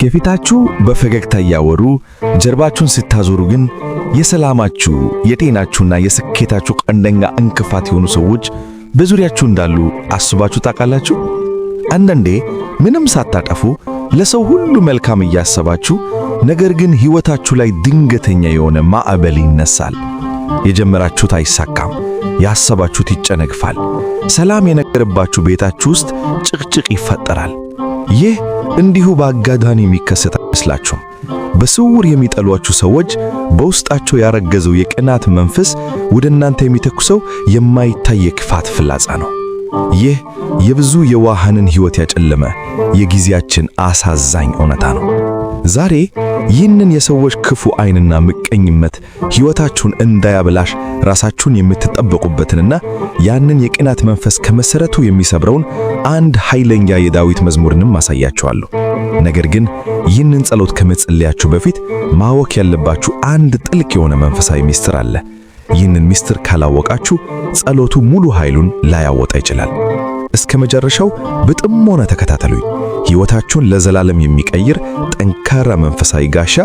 ከፊታችሁ በፈገግታ ያወሩ ጀርባችሁን ስታዞሩ ግን የሰላማችሁ የጤናችሁና የስኬታችሁ ቀንደኛ እንቅፋት የሆኑ ሰዎች በዙሪያችሁ እንዳሉ አስባችሁ ታውቃላችሁ? አንዳንዴ ምንም ሳታጠፉ ለሰው ሁሉ መልካም እያሰባችሁ ነገር ግን ሕይወታችሁ ላይ ድንገተኛ የሆነ ማዕበል ይነሳል። የጀመራችሁት አይሳካም፣ ያሰባችሁት ይጨነግፋል። ሰላም የነገረባችሁ ቤታችሁ ውስጥ ጭቅጭቅ ይፈጠራል። ይህ እንዲሁ በአጋጣሚ የሚከሰት አይመስላችሁም። በስውር የሚጠሏችሁ ሰዎች በውስጣቸው ያረገዘው የቅናት መንፈስ ወደ እናንተ የሚተኩሰው የማይታይ የክፋት ፍላጻ ነው። ይህ የብዙ የዋሃንን ሕይወት ያጨለመ የጊዜያችን አሳዛኝ እውነታ ነው። ዛሬ ይህንን የሰዎች ክፉ ዓይንና ምቀኝነት ሕይወታችሁን እንዳያበላሽ ራሳችሁን የምትጠብቁበትንና ያንን የቅናት መንፈስ ከመሠረቱ የሚሰብረውን አንድ ኃይለኛ የዳዊት መዝሙርንም ማሳያችኋለሁ። ነገር ግን ይህንን ጸሎት ከመጸለያችሁ በፊት ማወቅ ያለባችሁ አንድ ጥልቅ የሆነ መንፈሳዊ ምስጢር አለ። ይህንን ምስጢር ካላወቃችሁ ጸሎቱ ሙሉ ኃይሉን ላያወጣ ይችላል። እስከ መጨረሻው በጥሞና ተከታተሉኝ። ሕይወታችሁን ለዘላለም የሚቀይር ጠንካራ መንፈሳዊ ጋሻ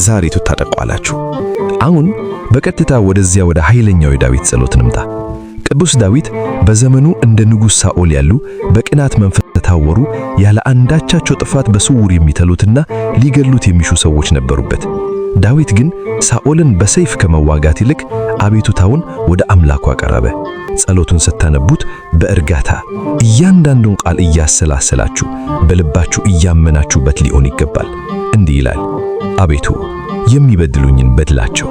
ዛሬ ትታጠቋላችሁ። አሁን በቀጥታ ወደ ኃይለኛው የዳዊት ጸሎት እንምጣ። ቅዱስ ዳዊት በዘመኑ እንደ ንጉሥ ሳኦል ያሉ በቅናት መንፈስ የታወሩ ያለ አንዳቻቸው ጥፋት በስውር የሚተሉትና ሊገሉት የሚሹ ሰዎች ነበሩበት። ዳዊት ግን ሳኦልን በሰይፍ ከመዋጋት ይልቅ አቤቱታውን ወደ አምላኩ አቀረበ። ጸሎቱን ስታነቡት በእርጋታ እያንዳንዱን ቃል እያሰላሰላችሁ በልባችሁ እያመናችሁበት ሊሆን ይገባል። እንዲህ ይላል: አቤቱ የሚበድሉኝን በድላቸው፣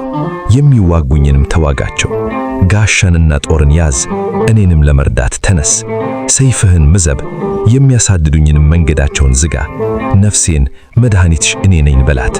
የሚዋጉኝንም ተዋጋቸው። ጋሻንና ጦርን ያዝ፣ እኔንም ለመርዳት ተነስ። ሰይፍህን ምዘብ፣ የሚያሳድዱኝንም መንገዳቸውን ዝጋ። ነፍሴን መድኃኒትሽ እኔ ነኝ በላት።